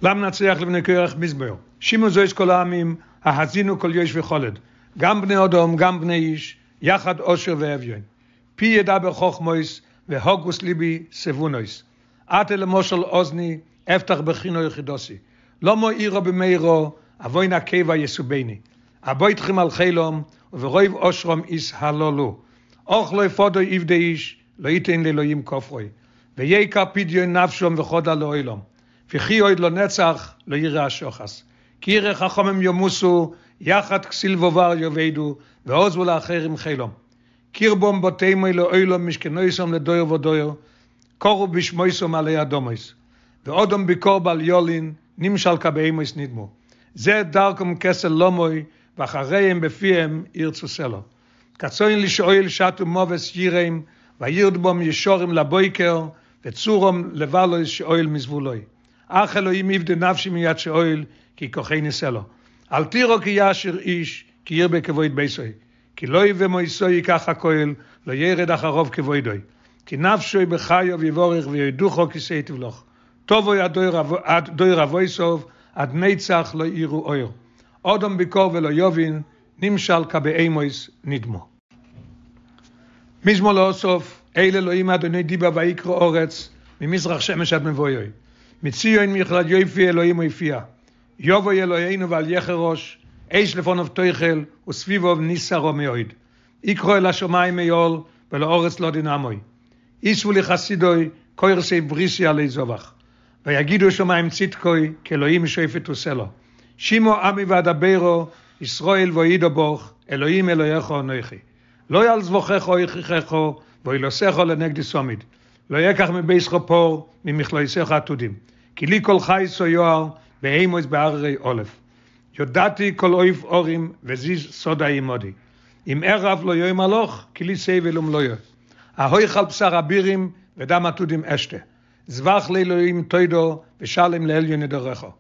למה נצליח לבני כרך מזמור? שימו זויס כל העמים, ההזינו כל יוש וחולד. גם בני אדום, גם בני איש, יחד אושר ואביון. פי ידבר חוכמויס, והוגוס ליבי סבונויס. עתה למושל אוזני, אפתח בחינו יחידוסי. לא מועירו במאירו, אבוי נקבה יסובני. אבוי תחים על חילום, וברוב אושרום איס הלולו. אוך לא יפודו יבדי איש, לא ייתן לאלוהים כופרוי. ויקר פדיון נפשום וחודה לאוילום. וכי עוד לא נצח, לא יראה השוחס. כי יראה חכמים יומוסו, יחד כסיל ובר יובדו, ועוזבו לאחרים חילום. קירבום בותימו לאוילום משכנויסום לדויר ודויר, קורו בשמויסום עלי אדומויס. ועודם ביקור בל יולין, נמשל כבאימויס נדמו. זה דרכם כסל לומוי, ואחריהם בפיהם ירצו סלו. קצוין לשאול שטו מובס יראים, וירד בום ישורים לבויקר, וצורום לבלו שאול מזבולוי. אך אלוהים יבדה נפשי מיד שאול, כי כוחי נסלו. אל תירו כי ישיר איש, כי ירבה כבוד ביסוי. כי לא יבא מויסוי ייקח הכהל, לא ירד אחרוב כבודוי. כי נפשוי בחיוב יבורך וידוחו כיסא תבלוך. טובו עד דויר אבויסוב, עד נצח לא יראו אויר. אודם ביקור ולא יובין, נמשל כבאימויס נדמו. מזמור לאוסוף, אל אלוהים אדוני דיבה ויקרא אורץ, ממזרח שמש עד מבויוי. מציון מכלד יופי אלוהים ויפיע. יובוי אלוהינו ועל יחרוש, איש לפונוב תויכל, וסביבוב ניסרו מאוד. יקרא אל השמיים מיול, ולאורץ לא דינמוי. איסו לחסידוי, קוירסי בריסי עלי זובח. ויגידו שמיים צדקוי, כאלוהים שואפת וסלו. שימו עמי ואדברו, ישראל ואידו בוך, אלוהים אלוהיך אנוכי. לא ילזבוכך או יכריכך, ואילוסך לנגדי סומיד. לא יקח מבייסך פור, ממכלויסך עתודים. כי לי כל חייס או יוער, בהימוס בעררי עולף. יודעתי כל אויב אורים, וזיז סודה עמודי. אם ערב לא יוי מלוך, כי לי סבל ומלויו. ההויכל בשר הבירים, ודם עתודים אשתה. זבח לאלוהים תוידו, ושלם לאליון נדרכו.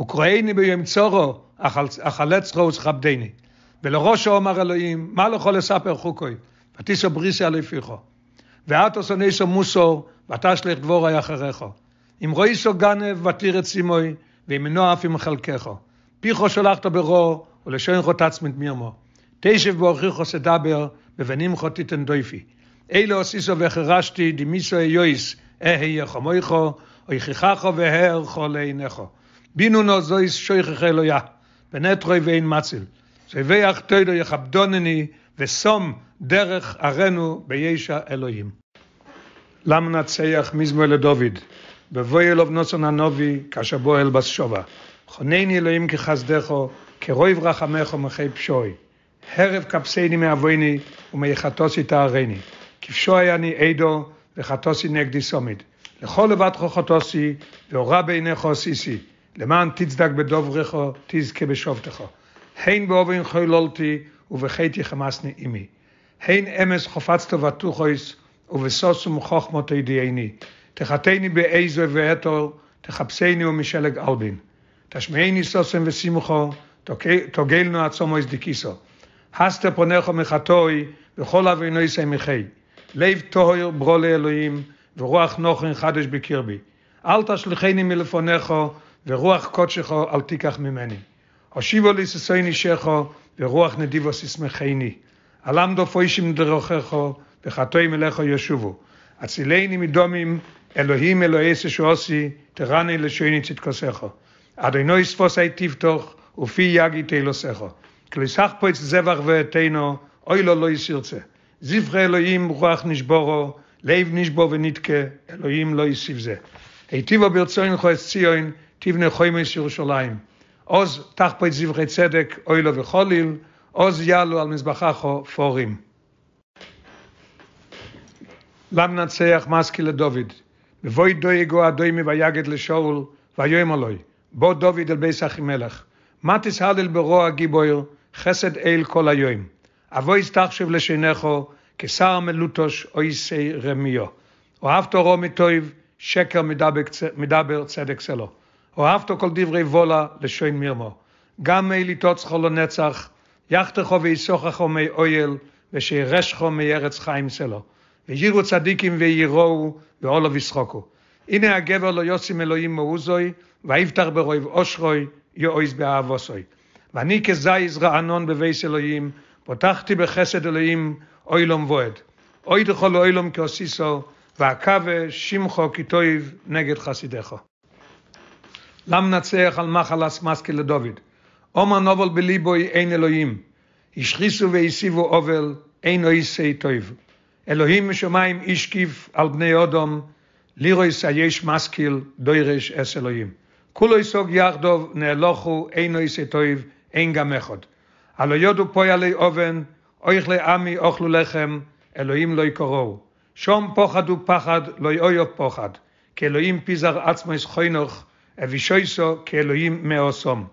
וקראיני ביום צורו, אכלצחו וסכבדני. ולראשו אומר אלוהים, מה לכל לספר חוקוי? ותיסו בריסי עלי פיכו. ואתו סוניסו מוסור, ותשלך דבורי אחריכו. אם רויסו גנב ותיר את סימוי, ואם אינו אף עם חלקךו. פיכו שולחת ברו, ולשונכו תצמית מירמו. תשב באורחיכו סדבר, בבנימכו תיתן דויפי. אילו עשיסו וחרשתי, דימיסו איויס, אהיה חמויכו, או יכיככו והערכו לעינךו. בינו נו זויס שויכך אלויה, ונטרוי ואין מציל. סביח תוידו יכבדונני, וסום דרך ארנו בישע אלוהים. למה נצח מזמור לדוד? בבוי אלוב נוסון הנובי, כאשר בו אל בסשובה. חונני אלוהים כחסדךו, כרויב רחמך ומחי פשוי. הרב כבסני מאבויני, ומייחתוסי תארני. כפשוי אני עדו, וחתוסי נגדי סומיד. לכל לבד חותוסי, ואורה בעיניך עשיסי. למען תצדק בדוברך, תזכה בשובתך. הן באובן חוללתי, ובחייתי חמסני עמי. הן אמס חפצת ותוכויס, ובסוסום חוכמות ידיעני. תחתני באיזו ואתור, תחפשני ומשלג אלבין. תשמעני סוסם ושימחו, תוגלנו עצומו הזדיקיסו. הסתר פונך מחתוי, וכל אבינו סמיכי. לב טהור ברוא לאלוהים, ורוח נוחן חדש בקרבי. אל תשליכני מלפונך, ורוח קודשך אל תיקח ממני. הושיבו לי ששוי נשכו, ורוח נדיבו ששמחני. אלמדו פוישים דרכך, וחטוי מלך ישובו. הצילני מדומים, אלוהים אלוהי ששועסי, תרני לשויני צדקוסך. אדוני ספוסי תבטוח, ופי יגי תלוסך. כליסך פה את זבח ואתנו, אוי לא יסירצה. זבחי אלוהים רוח נשבורו, לב נשבור ונתקה, אלוהים לא יסיב זה. היטיבו ברצונך את ציון, תבנה חומש ירושלים. עוז תחפו את זבחי צדק, אוי לו וחוליל, עוז יעלו על מזבחך פורים. למה נצח מסקי לדוד? בבוי דויגו אדוימי ויגד לשאול, ויום אלוהי. בוא דוד אל בית אחימלך. מה תסהלל ברוע גיבויר, חסד אל כל היום. אבוי תחשב לשינךו, כשר מלוטוש אויסי רמיו. אוהבתו רום מטויב, שקר מדבר צדק סלו. אוהבתו כל דברי וולה לשוין מירמו. גם מאליתות זכו לנצח, יחתכו ויסוכחו מי אויל, ושירשכו מארץ חיים סלו. ויראו צדיקים ויראו, ועולו וישחוקו. הנה הגבר לא יוסים אלוהים מעוזוי, ויפתח ברוב אושרוי, יאויז באהבוסוי. ואני כזייז רענון בבייס אלוהים, פותחתי בחסד אלוהים אוילום וועד. אוי דכל אוילום כאוסיסו, והקווה שמחו כתויב נגד חסידך. למה נצח על מחלס מסקי לדוד? אומר נובל בליבוי אין אלוהים, השחיסו והסיבו אובל, אין אויסי טויב. אלוהים משמיים ישקיף על בני אדם, לירויס היש משכיל דוירש אס אלוהים. כולו יסוג יחדוב נהלוכו אין אויסי טויב, אין גם אחד. הלא יודו פועלי אובן, אויך לעמי אוכלו לחם, אלוהים לא יקורו. שום פוחד ופחד לא יאויו פוחד, כי אלוהים פיזר עצמו ישחוינוך, אבישויסו כאלוהים מאוסום.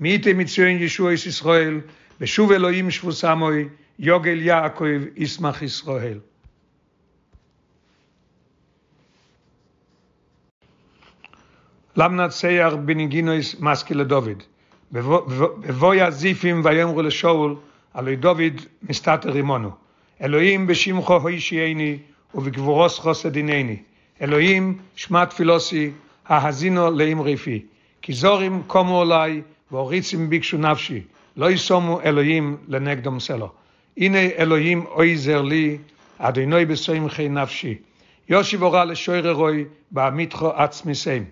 מייתי מצוין ישוע ישראל, ושוב אלוהים שבוסמוי, יוגל יעקב ישמח ישראל. למנת צייר בניגינויס מסקי לדוד. בבוי הזיפים ויאמרו לשאול, עלי דוד מסתתר רימונו. אלוהים בשמחו הוישייני, ובגבורוס חוסדינני. אלוהים שמע תפילוסי, ההזינו לאמרי פי. כי זורים קומו אליי, והוריצים ביקשו נפשי. לא יסומו אלוהים לנגדם סלו. הנה אלוהים עוזר לי, אדוני בשמחי נפשי. יושיב הורה לשויר רוי, בעמיתכו עצמי סיים.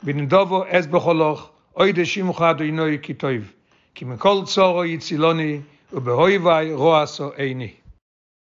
בנדובו אז בחולוך, אוי דשימוך אדוני כי טוב. כי מכל צורו יצילוני, ובהויבי רועסו עיני.